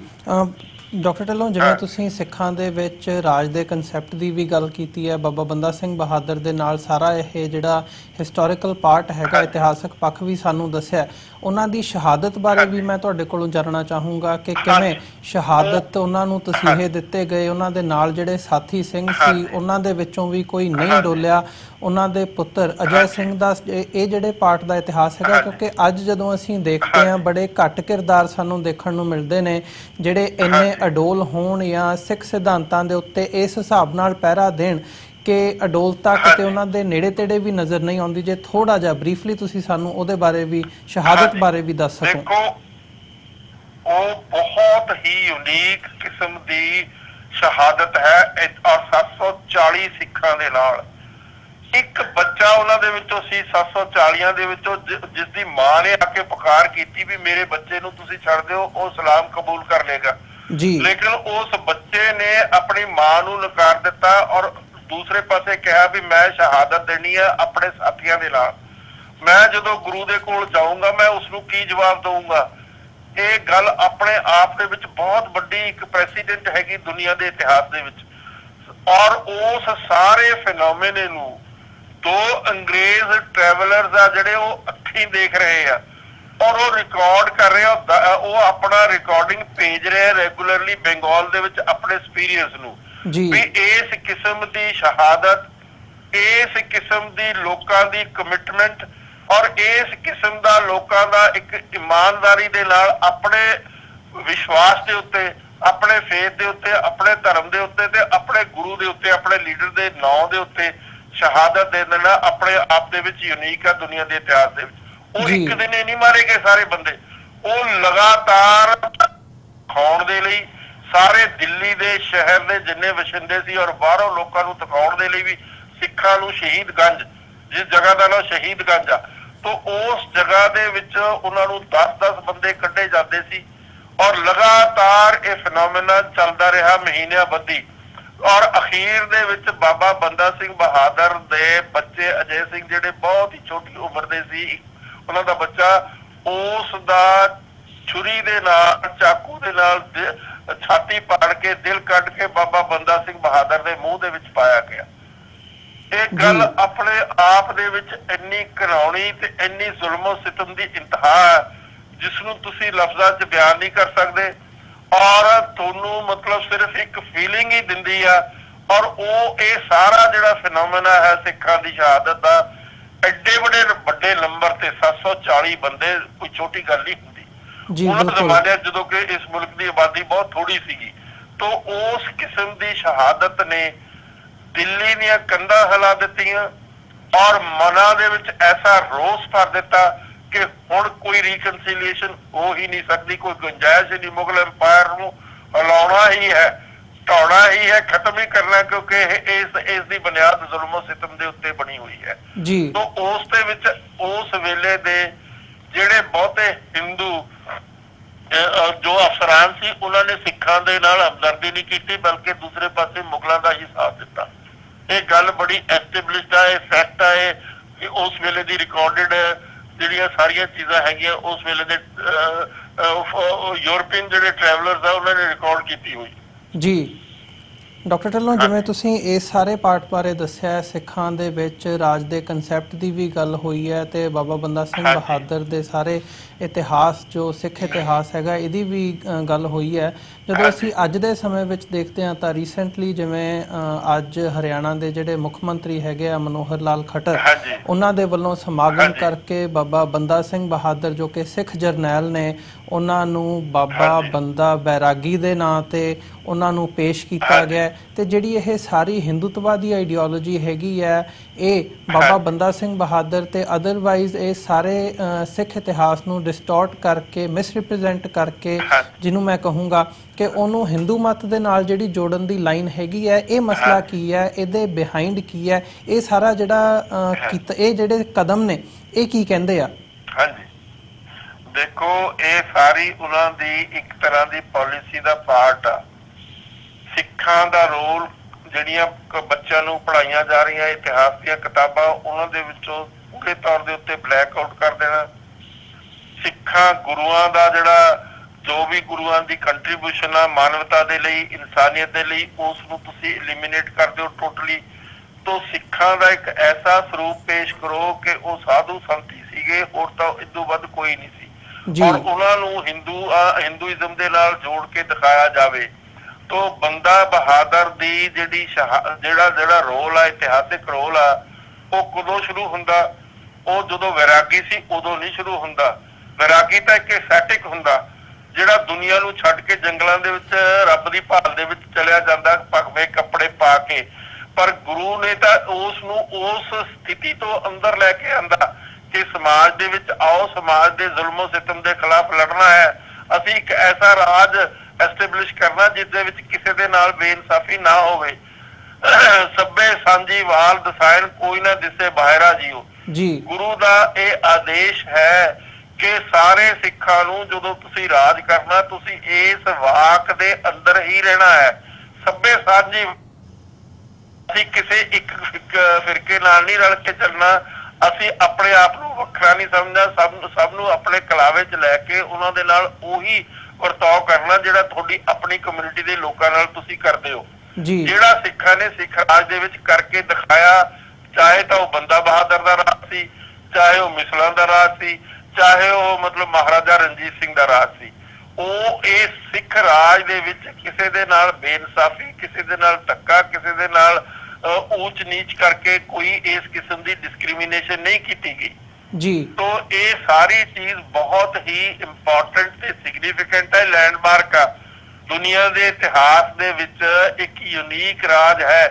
ਡਾਕਟਰ ਢਿੱਲੋਂ, ਜਿਵੇਂ ਤੁਸੀਂ ਸਿੱਖਾਂ ਦੇ ਵਿੱਚ ਰਾਜ ਦੇ ਕਨਸੈਪਟ ਦੀ ਵੀ ਗੱਲ ਕੀਤੀ ਹੈ, ਬਾਬਾ ਬੰਦਾ ਸਿੰਘ ਬਹਾਦਰ ਦੇ ਨਾਲ ਸਾਰਾ ਇਹ ਜਿਹੜਾ ਹਿਸਟੋਰੀਕਲ ਪਾਰਟ ਹੈਗਾ, ਇਤਿਹਾਸਕ ਪੱਖ ਵੀ ਸਾਨੂੰ ਦੱਸਿਆ, ਉਹਨਾਂ ਦੀ ਸ਼ਹਾਦਤ ਬਾਰੇ ਵੀ ਮੈਂ ਤੁਹਾਡੇ ਕੋਲੋਂ ਜਾਣਨਾ ਚਾਹੂੰਗਾ ਕਿ ਕਿਵੇਂ ਸ਼ਹਾਦਤ ਉਹਨਾਂ ਨੂੰ ਤਸੀਹੇ ਦਿੱਤੇ ਗਏ, ਉਹਨਾਂ ਦੇ ਨਾਲ ਜਿਹੜੇ ਸਾਥੀ ਸਿੰਘ ਸੀ ਉਹਨਾਂ ਦੇ ਵਿੱਚੋਂ ਵੀ ਕੋਈ ਨਹੀਂ ਡੋਲਿਆ, ਉਹਨਾਂ ਦੇ ਪੁੱਤਰ ਅਜੈ ਸਿੰਘ ਦਾ ਇਹ ਜਿਹੜੇ ਪਾਰਟ ਦਾ ਇਤਿਹਾਸ ਹੈਗਾ। ਕਿਉਂਕਿ ਅੱਜ ਜਦੋਂ ਅਸੀਂ ਦੇਖਦੇ ਹਾਂ ਬੜੇ ਘੱਟ ਕਿਰਦਾਰ ਸਾਨੂੰ ਦੇਖਣ ਨੂੰ ਮਿਲਦੇ ਨੇ ਜਿਹੜੇ ਇੰਨੇ ਅਡੋਲ ਹੋਣ ਜਾਂ ਸਿੱਖ ਸਿਧਾਂਤਾਂ ਦੇ ਉੱਤੇ ਇਸ ਹਿਸਾਬ ਨਾਲ ਪਹਿਰਾ ਦੇਣ ਕਿ ਅਡੋਲਤਾ ਕਿਤੇ ਉਹਨਾਂ ਦੇ ਨੇੜੇ ਤੇੜੇ ਵੀ ਨਜ਼ਰ ਨਹੀਂ ਆਉਂਦੀ। ਜੇ ਥੋੜਾ ਜਿਹਾ ਬਰੀਫਲੀ ਤੁਸੀਂ ਸਾਨੂੰ ਉਹਦੇ ਬਾਰੇ ਵੀ, ਸ਼ਹਾਦਤ ਬਾਰੇ ਵੀ ਦੱਸ ਸਕੋ। ਦੇਖੋ, ਉਹ ਬਹੁਤ ਹੀ ਯੂਨੀਕ ਕਿਸਮ ਦੀ ਸ਼ਹਾਦਤ ਹੈ ਔਰ 740 ਸਿੱਖਾਂ ਦੇ ਨਾਲ ਇੱਕ ਬੱਚਾ ਉਹਨਾਂ ਦੇ ਵਿੱਚੋਂ ਸੀ। 740 ਦੇ ਵਿੱਚੋਂ ਜਿਸ ਦੀ ਮਾਂ ਨੇ ਆ ਕੇ ਪੁਕਾਰ ਕੀਤੀ ਵੀ ਮੇਰੇ ਬੱਚੇ ਨੂੰ ਤੁਸੀਂ ਛੱਡ ਦਿਓ, ਉਹ ਸਲਾਮ ਕਬੂਲ ਕਰ ਲੇਗਾ ਜੀ, ਲੇਕਿਨ ਉਸ ਬੱਚੇ ਨੇ ਆਪਣੀ ਮਾਂ ਨੂੰ ਨਕਾਰ ਦਿੱਤਾ ਔਰ ਦੂਸਰੇ ਪਾਸੇ ਕਿਹਾ ਵੀ ਮੈਂ ਸ਼ਹਾਦਤ ਦੇਣੀ ਹੈ ਆਪਣੇ ਸਾਥੀਆਂ ਦੇ ਨਾਲ। ਮੈਂ ਜਦੋਂ ਗੁਰੂ ਦੇ ਕੋਲ ਜਾਊਂਗਾ ਮੈਂ ਉਸਨੂੰ ਕੀ ਜਵਾਬ ਦਊਂਗਾ। ਇਹ ਗੱਲ ਆਪਣੇ ਆਪ ਦੇ ਵਿੱਚ ਬਹੁਤ ਵੱਡੀ ਇੱਕ ਪ੍ਰੈਸੀਡੈਂਟ ਹੈਗੀ ਦੁਨੀਆ ਦੇ ਇਤਿਹਾਸ ਦੇ ਵਿੱਚ। ਔਰ ਉਸ ਸਾਰੇ ਫਿਨੋਮੇਨੇ ਨੂੰ ਦੋ ਅੰਗਰੇਜ਼ ਟਰੈਵਲਰਸ ਆ ਜਿਹੜੇ ਉਹ ਅੱਖੀਂ ਦੇਖ ਰਹੇ ਆ ਔਰ ਉਹ ਰਿਕਾਰਡ ਕਰ ਰਹੇ ਆ, ਉਹ ਆਪਣਾ ਰਿਕਾਰਡਿੰਗ ਭੇਜ ਰਹੇ ਆ ਰੈਗੂਲਰਲੀ ਬੰਗਾਲ ਦੇ ਵਿੱਚ ਆਪਣੇ ਐਕਸਪੀਰੀਅੰਸ ਨੂੰ ਵੀ ਇਸ ਕਿਸਮ ਦੀ ਸ਼ਹਾਦਤ, ਇਸ ਕਿਸਮ ਦੀ ਲੋਕਾਂ ਦੀ ਕਮਿਟਮੈਂਟ ਔਰ ਇਸ ਕਿਸਮ ਦਾ ਲੋਕਾਂ ਦਾ ਇੱਕ ਇਮਾਨਦਾਰੀ ਦੇ ਨਾਲ ਆਪਣੇ ਵਿਸ਼ਵਾਸ ਦੇ ਉੱਤੇ, ਆਪਣੇ ਫੇਥ ਦੇ ਉੱਤੇ, ਆਪਣੇ ਧਰਮ ਦੇ ਉੱਤੇ ਤੇ ਆਪਣੇ ਗੁਰੂ ਦੇ ਉੱਤੇ, ਆਪਣੇ ਲੀਡਰ ਦੇ ਨਾਂ ਦੇ ਉੱਤੇ ਸ਼ਹਾਦਤ ਦੇ ਦੇਣਾ ਆਪਣੇ ਆਪ ਦੇ ਵਿੱਚ ਯੂਨੀਕ ਆ ਦੁਨੀਆ ਦੇ ਇਤਿਹਾਸ ਦੇ ਵਿੱਚ। ਉਹ ਇੱਕ ਦਿਨ ਹੀ ਨਹੀਂ ਮਾਰੇ ਗਏ ਸਾਰੇ ਬੰਦੇ, ਉਹ ਲਗਾਤਾਰ ਖਾਉਣ ਦੇ ਲਈ ਸਾਰੇ ਦਿੱਲੀ ਦੇ ਸ਼ਹਿਰ ਦੇ ਜਿੰਨੇ ਵਸਿੰਦੇ ਸੀ ਔਰ ਬਾਹਰੋਂ ਲੋਕਾਂ ਨੂੰ ਦਿਖਾਉਣ ਦੇ ਲਈ ਵੀ ਸਿੱਖਾਂ ਨੂੰ ਸ਼ਹੀਦਗੰਜ, ਜਿਸ ਜਗ੍ਹਾ ਦਾ ਨਾਮ ਸ਼ਹੀਦਗੰਜ ਆ, ਤੋਂ ਉਸ ਜਗ੍ਹਾ ਦੇ ਵਿੱਚ ਉਹਨਾਂ ਨੂੰ 10-10 ਬੰਦੇ ਕੱਢੇ ਜਾਂਦੇ ਸੀ ਔਰ ਲਗਾਤਾਰ ਇਹ ਫਿਨੋਮੇਨਾ ਚੱਲਦਾ ਰਿਹਾ ਮਹੀਨਿਆਂ ਬੱਧੀ। ਔਰ ਅਖੀਰ ਦੇ ਵਿੱਚ ਬਾਬਾ ਬੰਦਾ ਸਿੰਘ ਬਹਾਦਰ ਦੇ ਬੱਚੇ ਅਜੈ ਸਿੰਘ ਜਿਹੜੇ ਬਹੁਤ ਹੀ ਛੋਟੀ ਉਮਰ ਦੇ ਸੀ, ਉਹਨਾਂ ਦਾ ਬੱਚਾ ਉਸ ਦਾ ਛੁਰੀ ਦੇ ਨਾਲ, ਚਾਕੂ ਦੇ ਨਾਲ ਛਾਤੀ ਪਾੜ ਕੇ ਦਿਲ ਕੱਢ ਕੇ ਬਾਬਾ ਬੰਦਾ ਸਿੰਘ ਬਹਾਦਰ ਦੇ ਮੂੰਹ ਦੇ ਵਿੱਚ ਪਾਇਆ ਗਿਆ। ਇਹ ਗੱਲ ਆਪਣੇ ਆਪ ਦੇ ਵਿੱਚ ਇੰਨੀ ਘਿਨਾਉਣੀ ਤੇ ਇੰਨੀ ਜ਼ੁਲਮੋ ਸਿਤਮ ਦੀ ਇੰਤਹਾ ਹੈ ਜਿਸ ਨੂੰ ਤੁਸੀਂ ਲਫ਼ਜ਼ਾਂ 'ਚ ਬਿਆਨ ਨਹੀਂ ਕਰ ਸਕਦੇ ਔਰ ਤੁਹਾਨੂੰ ਮਤਲਬ ਸਿਰਫ ਇੱਕ ਫੀਲਿੰਗ ਹੀ ਦਿੰਦੀ ਆ। ਔਰ ਉਹ ਇਹ ਸਾਰਾ ਜਿਹੜਾ ਫਿਨੋਮੇਨਾ ਹੈ ਸਿੱਖਾਂ ਦੀ ਸ਼ਹਾਦਤ ਦਾ, ਐਡੇ ਵੱਡੇ ਨੰਬਰ ਤੇ 740 ਬੰਦੇ ਕੋਈ ਛੋਟੀ ਗੱਲ ਨਹੀਂ ਹੁੰਦੀ। ਉਹਨਾਂ ਜ਼ਮਾਨੇ ਜਦੋਂ ਕਿ ਇਸ ਮੁਲਕ ਦੀ ਆਬਾਦੀ ਬਹੁਤ ਥੋੜੀ ਸੀਗੀ, ਤਾਂ ਉਸ ਕਿਸਮ ਦੀ ਸ਼ਹਾਦਤ ਨੇ ਦਿੱਲੀ ਦੀਆਂ ਕੰਧਾਂ ਹਿਲਾ ਦਿੱਤੀਆਂ ਔਰ ਮਨਾਂ ਦੇ ਵਿੱਚ ਐਸਾ ਰੋਸ ਭਰ ਦਿੱਤਾ ਕਿ ਹੁਣ ਕੋਈ ਰੀਕਨਸੀਲੀਏਸ਼ਨ ਹੋ ਹੀ ਨਹੀਂ ਸਕਦੀ, ਕੋਈ ਗੁੰਜਾਇਸ਼ ਹੀ ਨਹੀਂ। ਮੁਗਲ ਐਮਪਾਇਰ ਨੂੰ ਹਿਲਾਉਣਾ ਹੀ ਹੈ, ਢਾਉਣਾ ਹੀ ਹੈ, ਖਤਮ ਹੀ ਕਰਨਾ, ਕਿਉਂਕਿ ਇਸ ਦੀ ਬੁਨਿਆਦ ਜ਼ੁਲਮੋ ਸਿਤਮ ਦੇ ਉੱਤੇ ਬਣੀ ਹੋਈ ਹੈ ਜੀ। ਤਾਂ ਉਸ ਦੇ ਵਿੱਚ ਉਸ ਵੇਲੇ ਦੇ ਜਿਹੜੇ ਬਹੁਤੇ ਹਿੰਦੂ ਜੋ ਅਫਸਰਾਨ ਸੀ ਉਹਨਾਂ ਨੇ ਸਿੱਖਾਂ ਦੇ ਨਾਲ ਹਮਦਰਦੀ ਨਹੀਂ ਕੀਤੀ ਬਲਕਿ ਦੂਸਰੇ ਪਾਸੇ ਮੁਗਲਾਂ ਦਾ ਹੀ ਸਾਥ ਦਿੱਤਾ। ਇਹ ਗੱਲ ਬੜੀ ਐਸਟੈਬਲਿਸ਼ਡ ਹੈ, ਇਹ ਫੈਕਟ ਹੈ, ਇਹ ਉਸ ਵੇਲੇ ਦੀ ਰਿਕਾਰਡਡ ਜਿਹੜੀਆਂ ਸਾਰੀਆਂ ਚੀਜ਼ਾਂ ਹੈਗੀਆਂ ਉਸ ਵੇਲੇ ਦੇ ਯੂਰਪੀਅਨ ਜਿਹੜੇ ਟਰੈਵਲਰਸ ਆ ਉਹਨਾਂ ਨੇ ਰਿਕਾਰਡ ਕੀਤੀ ਹੋਈ। ਜੀ ਡਾਕਟਰ ਢਿੱਲੋਂ, ਜਿਵੇਂ ਤੁਸੀਂ ਇਸ ਸਾਰੇ ਪਾਰਟ ਬਾਰੇ ਦੱਸਿਆ, ਸਿੱਖਾਂ ਦੇ ਵਿੱਚ ਰਾਜ ਦੇ ਕਨਸੈਪਟ ਦੀ ਵੀ ਗੱਲ ਹੋਈ ਹੈ ਤੇ ਬਾਬਾ ਬੰਦਾ ਸਿੰਘ ਬਹਾਦਰ ਦੇ ਸਾਰੇ ਇਤਿਹਾਸ, ਜੋ ਸਿੱਖ ਇਤਿਹਾਸ ਹੈਗਾ, ਇਹਦੀ ਵੀ ਗੱਲ ਹੋਈ ਹੈ। ਜਦੋਂ ਅਸੀਂ ਅੱਜ ਦੇ ਸਮੇਂ ਵਿੱਚ ਦੇਖਦੇ ਹਾਂ ਤਾਂ ਰੀਸੈਂਟਲੀ ਜਿਵੇਂ ਅੱਜ ਹਰਿਆਣਾ ਦੇ ਜਿਹੜੇ ਮੁੱਖ ਮੰਤਰੀ ਹੈਗੇ ਆ ਮਨੋਹਰ ਲਾਲ ਖੱਟਰ, ਉਹਨਾਂ ਦੇ ਵੱਲੋਂ ਸਮਾਗਮ ਕਰਕੇ ਬਾਬਾ ਬੰਦਾ ਸਿੰਘ ਬਹਾਦਰ ਜੋ ਕਿ ਸਿੱਖ ਜਰਨੈਲ ਨੇ, ਉਹਨਾਂ ਨੂੰ ਬਾਬਾ ਬੰਦਾ ਬੈਰਾਗੀ ਦੇ ਨਾਂ ਤੇ ਉਹਨਾਂ ਨੂੰ ਪੇਸ਼ ਕੀਤਾ ਗਿਆ। ਤੇ ਜਿਹੜੀ ਇਹ ਸਾਰੀ ਹਿੰਦੂਤਵਾ ਦੀ ਆਈਡੀਓਲੋਜੀ ਹੈਗੀ ਹੈ, ਇਹ ਬਾਬਾ ਬੰਦਾ ਸਿੰਘ ਬਹਾਦਰ ਤੇ ਅਦਰਵਾਈਜ਼ ਇਹ ਸਾਰੇ ਸਿੱਖ ਇਤਿਹਾਸ ਨੂੰ ਡਿਸਟੋਰਟ ਕਰਕੇ, ਮਿਸਰਿਪ੍ਰੈਜ਼ੈਂਟ ਕਰਕੇ, ਜਿਹਨੂੰ ਮੈਂ ਕਹੂੰਗਾ ਕਿ ਉਹਨੂੰ ਹਿੰਦੂ ਮਤ ਦੇ ਨਾਲ ਜਿਹੜੀ ਜੋੜਨ ਦੀ ਲਾਈਨ ਹੈਗੀ ਹੈ, ਇਹ ਮਸਲਾ ਕੀ ਹੈ, ਇਹਦੇ ਬਿਹਾਈਂਡ ਕੀ ਹੈ, ਇਹ ਸਾਰਾ ਜਿਹੜਾ ਕੀਤਾ, ਇਹ ਜਿਹੜੇ ਕਦਮ ਨੇ, ਇਹ ਕੀ ਕਹਿੰਦੇ ਆ? ਹਾਂਜੀ, ਦੇਖੋ ਇਹ ਸਾਰੀ ਉਹਨਾਂ ਦੀ ਇੱਕ ਤਰ੍ਹਾਂ ਦੀ ਪਾਲਿਸੀ ਦਾ ਪਾਰਟ ਆ। ਸਿੱਖਾਂ ਦਾ ਰੋਲ ਜਿਹੜੀਆਂ ਬੱਚਿਆਂ ਨੂੰ ਪੜ੍ਹਾਈਆਂ ਜਾ ਰਹੀਆਂ ਇਤਿਹਾਸ ਦੀਆਂ ਕਿਤਾਬਾਂ, ਉਹਨਾਂ ਦੇ ਵਿੱਚੋਂ ਪੂਰੇ ਤੌਰ ਦੇ ਉੱਤੇ ਬਲੈਕ ਆਊਟ ਕਰ ਦੇਣਾ। ਸਿੱਖਾਂ ਗੁਰੂਆਂ ਦਾ ਜਿਹੜਾ ਜੋ ਵੀ ਗੁਰੂਆਂ ਦੀ ਕੰਟਰੀਬਿਊਸ਼ਨ ਆ ਮਾਨਵਤਾ ਦੇ ਲਈ, ਇਨਸਾਨੀਅਤ ਦੇ ਲਈ, ਉਸ ਨੂੰ ਤੁਸੀਂ ਐਲੀਮੀਨੇਟ ਕਰ ਦਿਓ ਟੋਟਲੀ। ਤੋਂ ਸਿੱਖਾਂ ਦਾ ਇੱਕ ਐਸਾ ਸਰੂਪ ਪੇਸ਼ ਕਰੋ ਕਿ ਉਹ ਸਾਧੂ ਸੰਤੀ ਸੀਗੇ, ਹੋਰ ਤਾਂ ਇਦੋਂ ਵੱਧ ਕੋਈ ਨਹੀਂ ਸੀ, ਔਰ ਉਹਨਾਂ ਨੂੰ ਹਿੰਦੂਇਜ਼ਮ ਦੇ ਨਾਲ ਜੋੜ ਕੇ ਦਿਖਾਇਆ ਜਾਵੇ। ਤੋਂ ਬੰਦਾ ਬਹਾਦਰ ਦੀ ਜਿਹੜਾ ਰੋਲ ਆ, ਇਤਿਹਾਸਿਕ ਰੋਲ ਆ, ਉਹ ਕਦੋਂ ਸ਼ੁਰੂ ਹੁੰਦਾ? ਉਹ ਜਦੋਂ ਵੈਰਾਗੀ ਸੀ ਉਦੋਂ ਨਹੀਂ ਸ਼ੁਰੂ ਹੁੰਦਾ। ਵੈਰਾਗੀ ਤਾਂ ਇੱਕ ਐਸਥੈਟਿਕ ਹੁੰਦਾ ਜਿਹੜਾ ਦੁਨੀਆ ਨੂੰ ਛੱਡ ਕੇ ਜੰਗਲਾਂ ਦੇ ਵਿੱਚ ਰੱਬ ਦੀ ਭਾਲ ਦੇ ਵਿੱਚ ਚਲਿਆ ਜਾਂਦਾ ਭਗਵੇਂ ਕੱਪੜੇ ਪਾ ਕੇ। ਪਰ ਗੁਰੂ ਨੇ ਤਾਂ ਉਸ ਨੂੰ ਉਸ ਸਥਿਤੀ ਤੋਂ ਅੰਦਰ ਲੈ ਕੇ ਆਂਦਾ ਕਿ ਸਮਾਜ ਦੇ ਵਿੱਚ ਆਓ, ਸਮਾਜ ਦੇ ਜ਼ੁਲਮੋ ਸਿਤਮ ਦੇ ਖਿਲਾਫ ਲੜਨਾ ਹੈ, ਅਸੀਂ ਇੱਕ ਐਸਾ ਰਾਜ ਐਸਟੈਬਲਿਸ਼ ਕਰਨਾ ਜਿਸ ਦੇ ਵਿੱਚ ਕਿਸੇ ਦੇ ਨਾਲ ਬੇਇਨਸਾਫੀ ਨਾ ਹੋਵੇ। ਸਭੇ ਸਾਂਝੀ ਵਾਲ ਦਸਾਇਨ ਕੋਈ ਨਾ ਦਿਸੇ ਬਾਹਰਾ ਜੀਓ। ਗੁਰੂ ਦਾ ਇਹ ਆਦੇਸ਼ ਹੈ ਕਿ ਸਾਰੇ ਸਿੱਖਾਂ ਨੂੰ ਜਦੋਂ ਤੁਸੀਂ ਰਾਜ ਕਰਨਾ, ਤੁਸੀਂ ਇਸ ਵਾਕ ਦੇ ਅੰਦਰ ਹੀ ਰਹਿਣਾ ਹੈ। ਸਭੇ ਸਾਂਝੀ, ਅਸੀਂ ਕਿਸੇ ਇੱਕ ਫਿਰਕੇ ਨਾਲ ਨਹੀਂ ਰਲ ਕੇ ਚੱਲਣਾ, ਅਸੀਂ ਆਪਣੇ ਆਪ ਨੂੰ ਵੱਖਰਾ ਨਹੀਂ ਸਮਝਣਾ, ਸਭ ਨੂੰ ਆਪਣੇ ਕਲਾਵੇ 'ਚ ਲੈ ਕੇ ਉਹਨਾਂ ਦੇ ਨਾਲ ਉਹੀ ਵਰਤਾਓ ਕਰਨਾ ਜਿਹੜਾ ਤੁਹਾਡੀ ਆਪਣੀ ਕਮਿਊਨਿਟੀ ਦੇ ਲੋਕਾਂ ਨਾਲ ਤੁਸੀਂ ਕਰਦੇ ਹੋ। ਜਿਹੜਾ ਸਿੱਖਾਂ ਨੇ ਸਿੱਖ ਰਾਜ ਦੇ ਵਿੱਚ ਕਰਕੇ ਦਿਖਾਇਆ, ਚਾਹੇ ਤਾਂ ਉਹ ਬੰਦਾ ਬਹਾਦਰ ਦਾ ਰਾਜ ਸੀ, ਚਾਹੇ ਉਹ ਮਿਸਲਾਂ ਦਾ ਰਾਜ ਸੀ, ਚਾਹੇ ਉਹ ਮਹਾਰਾਜਾ ਰਣਜੀਤ ਸਿੰਘ ਦਾ ਰਾਜ ਸੀ, ਉਹ ਇਸ ਸਿੱਖ ਰਾਜ ਦੇ ਵਿੱਚ ਕਿਸੇ ਦੇ ਨਾਲ ਬੇਇਨਸਾਫੀ, ਕਿਸੇ ਦੇ ਨਾਲ ਧੱਕਾ, ਕਿਸੇ ਦੇ ਨਾਲ ਊਚ ਨੀਚ ਕਰਕੇ ਕੋਈ ਇਸ ਕਿਸਮ ਦੀ ਡਿਸਕ੍ਰਿਮੀਨੇਸ਼ਨ ਨਹੀਂ ਕੀਤੀ ਗਈ। तो ये सारी चीज बहुत ही इंपॉर्टेंट ते सिग्निफिकेंट है, लैंडमार्क आ दुनिया के इतिहास दे विच एक यूनीक राज है।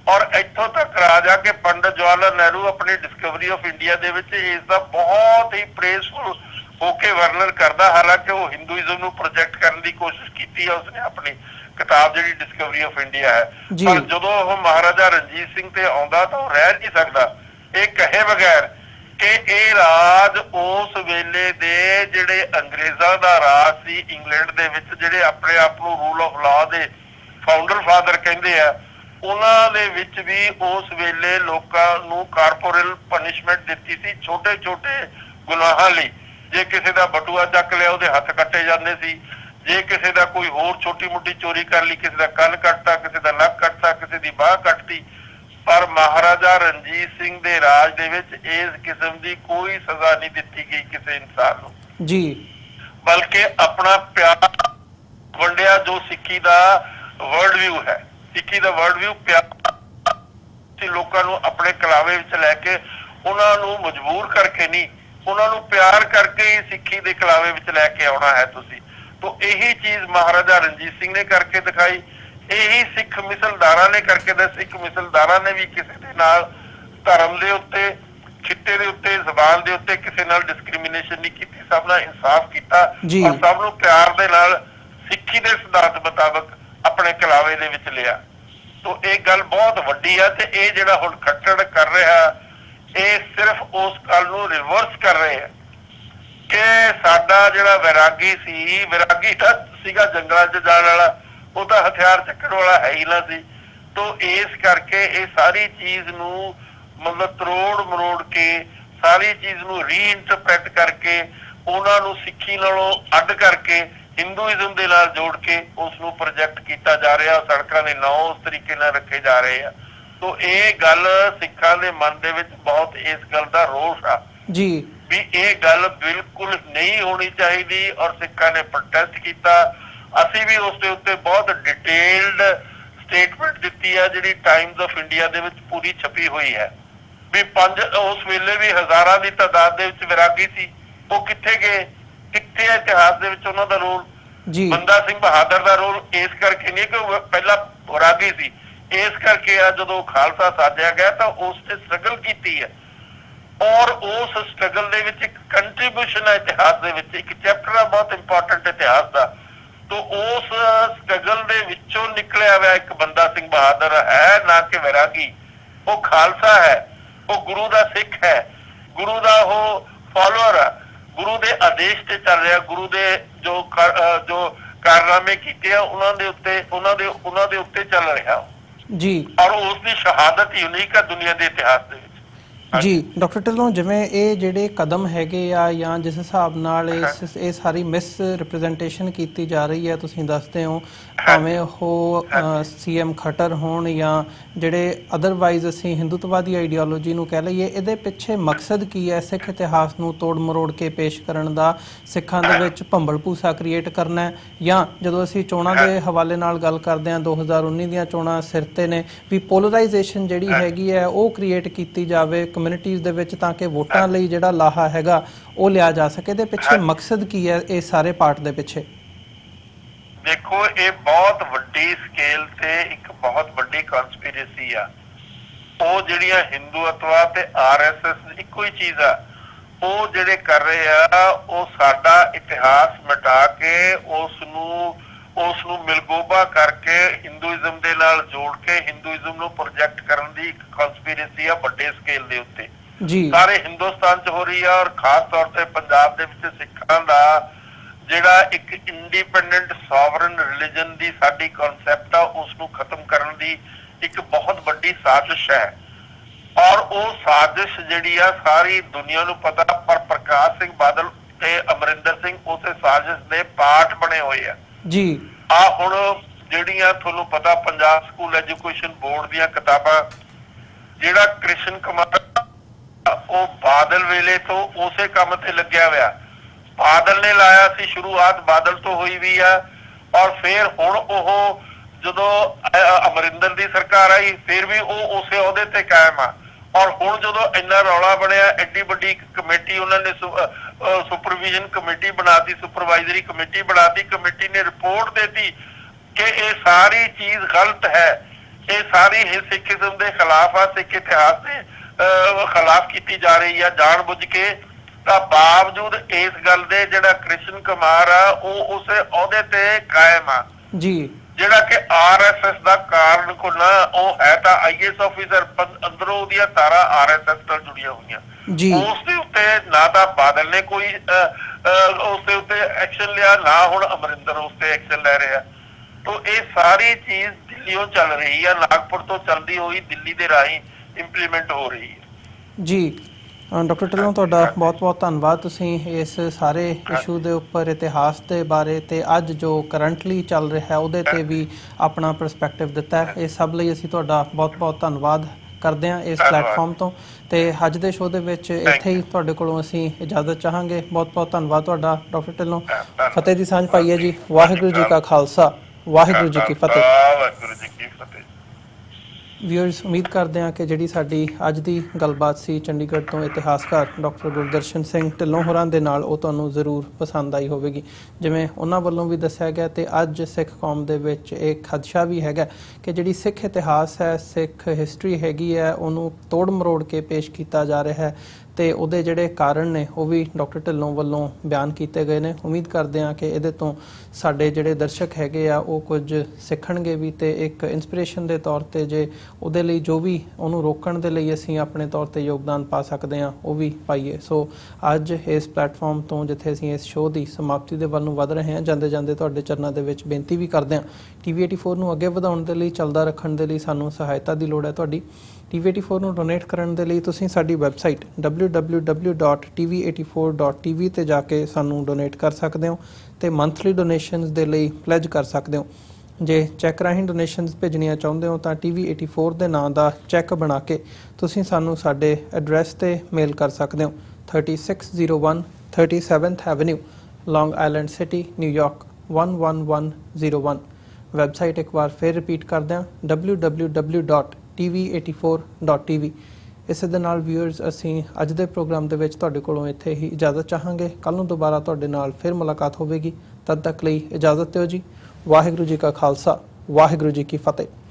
और इत्थों तक राज आ कि पंडित जवाहरलाल नेहरू अपनी डिस्कवरी ऑफ इंडिया दे विच इसका बहुत ही प्रेसफुल होके वर्णन करता, हालांकि वो हिंदुइज्म नूं प्रोजेक्ट करने की कोशिश की है उसने अपनी किताब जी डिस्कवरी ऑफ इंडिया है। पर जदों वो महाराजा रणजीत सिंह ते आउंदा तां रह नहीं सकता ये कहे बगैर कि ये राज उस वेले दे जिहड़े अंग्रेज़ां दा राज सी इंग्लैंड दे विच जिहड़े अपने आप नूं rule of law they founder father कहंदे आ, उन्हां दे विच भी उस वेले लोकां नूं कारपोरल पनिशमेंट दित्ती सी छोटे छोटे गुनाहां लई। जे किसी का बटूआ चक लिया उहदे हथ कट्टे जांदे सी, जे किसी का कोई होर छोटी मोटी चोरी कर ली, किसी का कंन कटता, किसी का नक कटता, किसी की बाह कटती। पर महाराजा रणजीत सिंह दे राज दे विच इस किस्म की कोई सजा नहीं दी गई किसी इंसान नूं जी, बल्कि अपना प्यार वंडिया जो सिक्खी का वर्ल्ड व्यू है, सिक्खी का वर्ल्ड व्यू प्यार लोगों नूं अपने कलावे विच लैके उन्हां नूं मजबूर करके नहीं, उन्होंने प्यार करके ही सिक्खी के कलावे विच लैके आउणा है तुसी। तो यही चीज महाराजा रणजीत सिंह ने करके दिखाई, यही सिख मिसलदारा ने करके दे। सिख मिसलदारा ने भी किसी के नाल धर्म के उत्ते, खिते के उत्ते, जबान के उत्ते किसी नाल डिस्क्रिमिनेशन नहीं की, सब नाल इंसाफ किया और सब नूं प्यार दे नाल सिक्खी के सिद्धांत मुताबिक अपने कलावे दे विच लिया। तो ये गल बहुत वड्डी है ते ये जिहड़ा हुण खट्टर कर रहा ये सिर्फ उस गल नूं रिवर्स कर रहे हैं कि साडा जिहड़ा वैरागी सी, वैरागी तां सीगा जंगलां 'च जाण वाला, वो तो हथियार चक्कण वाला है ही ना सी। तो इस करके ये सारी चीज नूं मतलब तरोड़ मरोड़ के ਸਾਰੀ ਚੀਜ਼ ਨੂੰ ਰੀਇੰਟਰਪ੍ਰੈਟ ਕਰਕੇ ਉਹਨਾਂ ਨੂੰ ਸਿੱਖੀ ਨਾਲੋਂ ਅੱਡ ਕਰਕੇ ਹਿੰਦੂਇਜ਼ਮ ਦੇ ਨਾਲ ਜੋੜ ਕੇ ਉਸ ਨੂੰ ਪ੍ਰੋਜੈਕਟ ਕੀਤਾ ਜਾ ਰਿਹਾ। ਸੜਕਾਂ ਦੇ ਨਾਂ ਉਸ ਤਰੀਕੇ ਨਾਲ ਰੱਖੇ ਜਾ ਰਹੇ ਆ। ਸੋ ਇਹ ਗੱਲ ਸਿੱਖਾਂ ਦੇ ਮਨ ਦੇ ਵਿੱਚ ਬਹੁਤ ਇਸ ਗੱਲ ਦਾ ਰੋਸ ਆ ਜੀ ਵੀ ਇਹ ਗੱਲ ਬਿਲਕੁਲ ਨਹੀਂ ਹੋਣੀ ਚਾਹੀਦੀ ਔਰ ਸਿੱਖਾਂ ਨੇ ਪ੍ਰੋਟੈਸਟ ਕੀਤਾ। ਅਸੀਂ ਵੀ ਉਸ ਦੇ ਉੱਤੇ ਬਹੁਤ ਡਿਟੇਲਡ ਸਟੇਟਮੈਂਟ ਦਿੱਤੀ ਹੈ ਜਿਹੜੀ ਟਾਈਮਜ਼ ਆਫ ਇੰਡੀਆ ਦੇ ਵਿੱਚ ਪੂਰੀ ਛਪੀ ਹੋਈ ਹੈ ਵੀ ਉਸ ਵੇਲੇ ਵੀ ਹਜ਼ਾਰਾਂ ਦੀ ਤਾਦਾਦ ਦੇ ਵਿੱਚ ਵਿਰਾਗੀ ਸੀ। ਉਹ ਕਿੱਥੇ ਗਏ? ਕਿੱਥੇ ਹੈ ਇਤਿਹਾਸ ਦੇ ਵਿੱਚ ਉਹਨਾਂ ਦਾ ਰੋਲ? ਬੰਦਾ ਸਿੰਘ ਬਹਾਦਰ ਦਾ ਰੋਲ ਇਸ ਕਰਕੇ ਨਹੀਂ ਕਿ ਉਹ ਪਹਿਲਾਂ ਵਿਰਾਗੀ ਸੀ, ਇਸ ਕਰਕੇ ਆ ਜਦੋਂ ਖਾਲਸਾ ਸਾਜਿਆ ਗਿਆ ਤਾਂ ਉਸ ਤੇ ਸਟਰਗਲ ਕੀਤੀ ਹੈ ਔਰ ਉਸ ਸਟਰਗਲ ਦੇ ਵਿੱਚ ਇੱਕ ਕੰਟਰੀਬਿਊਸ਼ਨ ਹੈ ਇਤਿਹਾਸ ਦੇ ਵਿੱਚ, ਇੱਕ ਚੈਪਟਰ ਆ ਬਹੁਤ ਇੰਪੋਰਟੈਂਟ ਇਤਿਹਾਸ ਦਾ। तो उस स्ट्रगल दे विचों निकलिया हुआ एक बंदा सिंह बहादुर है, ना कि वैरागी। वो खालसा है, वो गुरु दा सिख है, गुरु दा वो फॉलोअर है, गुरु दे आदेश ते चल रहा, गुरु दे जो कारनामे कीते उन्हां दे उत्ते चल रहा जी। और उसकी शहादत यूनिक है दुनिया के इतिहास दे। जी डॉक्टर ढिल्लों, जिवें ये जिहड़े कदम हैगे आ या जिस हिसाब नाल ये सारी मिस रिप्रजेंटेशन की जा रही है, तुसीं दसदे हो भावें वो CM खट्टर होण या जिहड़े अदरवाइज असीं हिंदुत्ववादी आइडियोलॉजी नूं कह लईए, इहदे पिछे मकसद की है? सिख इतिहास नूं तोड़ मरोड़ के पेश करन दा, सिखां दे विच भंबल भूसा क्रिएट करना है, या जदों असीं चोणां दे हवाले नाल गल करदे हां 2019 दीआं चोणां सिर ते ने भी पोलराइजेशन जिहड़ी हैगी है वो क्रिएट कीती जावे कम्यूनिटीज़ दे विच तां कि वोटां लई जिहड़ा लाहा हैगा वो लिया जा सके। दे पिछे मकसद की है ये सारे पार्ट दे पिछे? देखो, ये बहुत वड्डी स्केल ते एक बहुत वड्डी कॉन्स्पिरेसी आ। वो जिहड़ियां हिंदुत्व ते RSS इक्को ही चीज़ आ। वो जिहड़े कर रहे आ वो साडा इतिहास मिटा के उसनूं मिलगोबा करके हिंदुइज्म दे नाल जोड़ के हिंदुइज्म नूं प्रोजेक्ट करन दी एक कॉन्स्पिरेसी आ वड्डे स्केल दे उत्ते जी सारे हिंदुस्तान च हो रही है। और खास तौर ते पंजाब दे विच सिखां दा जिहड़ा एक इंडिपेंडेंट सॉवरन रिलीजन दी साडी कॉन्सैप्ट आ उसनूं खत्म करन दी एक बहुत वड्डी साजिश है। और वो साजिश जिहड़ी आ सारी दुनिया नूं पता, पर प्रकाश सिंह बादल ते अमरिंदर सिंह उस साजिश दे पार्ट बने हुए आ जी। आ हुण ਜਿਹੜੀਆਂ ਤੁਹਾਨੂੰ ਪਤਾ ਪੰਜਾਬ ਸਕੂਲ ਐਜੂਕੇਸ਼ਨ ਬੋਰਡ ਦੀਆਂ ਕਿਤਾਬਾਂ, ਜਿਹੜਾ ਕ੍ਰਿਸ਼ਨ ਕੁਮਾਰ ਉਹ ਬਾਦਲ ਵੇਲੇ ਤੋਂ ਉਸੇ ਕੰਮ ਤੇ ਲੱਗਿਆ ਹੋਇਆ। ਬਾਦਲ ਨੇ ਲਾਇਆ ਸੀ, ਸ਼ੁਰੂਆਤ ਬਾਦਲ ਤੋਂ ਹੋਈ ਵੀ ਆ। ਔਰ ਫਿਰ ਹੁਣ ਉਹ ਜਦੋਂ ਅਮਰਿੰਦਰ ਦੀ ਸਰਕਾਰ ਆਈ ਫਿਰ ਵੀ ਉਹ ਉਸੇ ਅਹੁਦੇ ਤੇ ਕਾਇਮ ਆ। ਔਰ ਹੁਣ ਜਦੋਂ ਇੰਨਾ ਰੌਲਾ ਬਣਿਆ, ਐਡੀ ਵੱਡੀ ਕਮੇਟੀ ਉਹਨਾਂ ਨੇ ਸੁਪਰਵਿਜ਼ਨ ਕਮੇਟੀ ਬਣਾਤੀ, ਸੁਪਰਵਾइजरी कमेटी बनाती, कमेटी ने रिपोर्ट देती कि ये सारी चीज गलत है, ये सारी सिखिज्म के खिलाफ आ, सिख इतिहास के खिलाफ की जा रही है जानबुझ के। तो बावजूद इस गल दे जिहड़ा कृष्ण कुमार आ वो उस अहुदे ते कायम आ जी। जिहड़ा कि RSS का कारण को ना वो है तो IAS ऑफिसर अंदरों उहदियां तारा RSS नाल जुड़ियां हुई जी। उसके उत्ते ना तो बादल ने कोई उसके उत्ते एक्शन लिया, ना हुण अमरिंदर उसते एक्शन ले रहा। तो ये सारी चीज दिल्लीओं चल रही है, नागपुर तो चलती हुई दिल्ली के राही इंप्लीमेंट हो रही है जी। डॉक्टर ढिल्लों, तुहाडा बहुत बहुत धन्नवाद। तुसीं इस सारे इशू के उपर इतिहास के बारे ते अज जो करंटली चल रहा है उहदे ते भी अपना परसपैक्टिव दिता है। इस सब लई असीं तुहाडा बहुत बहुत धन्नवाद करते हैं इस प्लेटफॉर्म तो। ते अज दे शो दे विच इत्थे ही तुहाडे कोलों असीं इजाजत चाहांगे। बहुत बहुत धन्नवाद तुहाडा डॉक्टर ढिल्लों। फतेह दी सांझ पाईए जी। वाहिगुरू जी का खालसा, वाहिगुरू जी की फतेह। व्यूअर्स, उम्मीद करते हैं कि जिहड़ी साडी अज दी गलबात सी चंडीगढ़ तो इतिहासकार डॉक्टर गुरदर्शन सिंह ढिल्लों होरां दे नाल वो तुहानूं जरूर पसंद आई होवेगी। जिवें उन्हां वल्लों भी दस्सिया गया ते अज सिख कौम दे विच एक खदशा भी हैगा कि जिहड़ी सिख इतिहास है, सिख हिस्टरी हैगी है, उहनूं तोड़ मरोड़ के पेश किया जा रहा है ਤੇ ਉਹਦੇ ਜਿਹੜੇ ਕਾਰਨ ਨੇ ਉਹ ਵੀ ਡਾਕਟਰ ਢਿੱਲੋਂ ਵੱਲੋਂ ਬਿਆਨ ਕੀਤੇ ਗਏ ਨੇ। ਉਮੀਦ ਕਰਦੇ ਹਾਂ ਕਿ ਇਹਦੇ ਤੋਂ ਸਾਡੇ ਜਿਹੜੇ ਦਰਸ਼ਕ ਹੈਗੇ ਆ ਉਹ ਕੁਝ ਸਿੱਖਣਗੇ ਵੀ ਤੇ ਇੱਕ ਇਨਸਪੀਰੇਸ਼ਨ ਦੇ ਤੌਰ ਤੇ ਜੇ ਉਹਦੇ ਲਈ ਜੋ ਵੀ ਉਹਨੂੰ ਰੋਕਣ ਦੇ ਲਈ ਅਸੀਂ ਆਪਣੇ ਤੌਰ ਤੇ ਯੋਗਦਾਨ ਪਾ ਸਕਦੇ ਹਾਂ ਉਹ ਵੀ ਪਾਈਏ। ਸੋ ਅੱਜ ਇਸ ਪਲੇਟਫਾਰਮ ਤੋਂ ਜਿੱਥੇ ਅਸੀਂ ਇਸ ਸ਼ੋਅ ਦੀ ਸਮਾਪਤੀ ਦੇ ਵੱਲ ਨੂੰ ਵਧ ਰਹੇ ਹਾਂ, ਜਾਂਦੇ ਜਾਂਦੇ ਤੁਹਾਡੇ ਚਰਨਾਂ ਦੇ ਵਿੱਚ ਬੇਨਤੀ ਵੀ ਕਰਦੇ ਹਾਂ TV84 ਨੂੰ ਅੱਗੇ ਵਧਾਉਣ ਦੇ ਲਈ, ਚੱਲਦਾ ਰੱਖਣ ਦੇ ਲਈ ਸਾਨੂੰ ਸਹਾਇਤਾ ਦੀ ਲੋੜ ਹੈ ਤੁਹਾਡੀ। TV84 ਨੂੰ ਡੋਨੇਟ ਕਰਨ ਦੇ ਲਈ ਤੁਸੀਂ ਸਾਡੀ ਵੈਬਸਾਈਟ www.tv84.tv ਤੇ ਜਾ ਕੇ ਸਾਨੂੰ ਡੋਨੇਟ ਕਰ ਸਕਦੇ ਹੋ ਤੇ ਮੰਥਲੀ ਡੋਨੇਸ਼ਨਸ ਦੇ ਲਈ ਪਲੈਜ ਕਰ ਸਕਦੇ ਹੋ। ਜੇ ਚੈੱਕ ਰਾਹੀਂ ਡੋਨੇਸ਼ਨਸ ਭੇਜਣੀਆਂ ਚਾਹੁੰਦੇ ਹੋ ਤਾਂ TV84 ਦੇ ਨਾਂ ਦਾ ਚੈੱਕ ਬਣਾ ਕੇ ਤੁਸੀਂ ਸਾਨੂੰ ਸਾਡੇ ਐਡਰੈਸ ਤੇ ਮੇਲ ਕਰ ਸਕਦੇ ਹੋ। 3601 37th ਐਵਨਿਊ, ਲੌਂਗ ਆਈਲੈਂਡ ਸਿਟੀ, ਨਿਊਯਾਰਕ 11101। ਵੈਬਸਾਈਟ ਇੱਕ ਵਾਰ ਫਿਰ ਰਿਪੀਟ ਕਰਦੇ ਹਾਂ, www.tv84.tv। ਇਸੇ ਦੇ ਨਾਲ ਵਿਊਅਰਸ ਅਸੀਂ ਅੱਜ ਦੇ ਪ੍ਰੋਗਰਾਮ ਦੇ ਵਿੱਚ ਤੁਹਾਡੇ ਕੋਲੋਂ ਇੱਥੇ ਹੀ ਇਜਾਜ਼ਤ ਚਾਹਾਂਗੇ। ਕੱਲ੍ਹ ਨੂੰ ਦੁਬਾਰਾ ਤੁਹਾਡੇ ਨਾਲ ਫਿਰ ਮੁਲਾਕਾਤ ਹੋਵੇਗੀ। ਤਦ ਤੱਕ ਲਈ ਇਜਾਜ਼ਤ ਦਿਓ ਜੀ। ਵਾਹਿਗੁਰੂ ਜੀ ਕਾ ਖਾਲਸਾ, ਵਾਹਿਗੁਰੂ ਜੀ ਕੀ ਫਤਿਹ।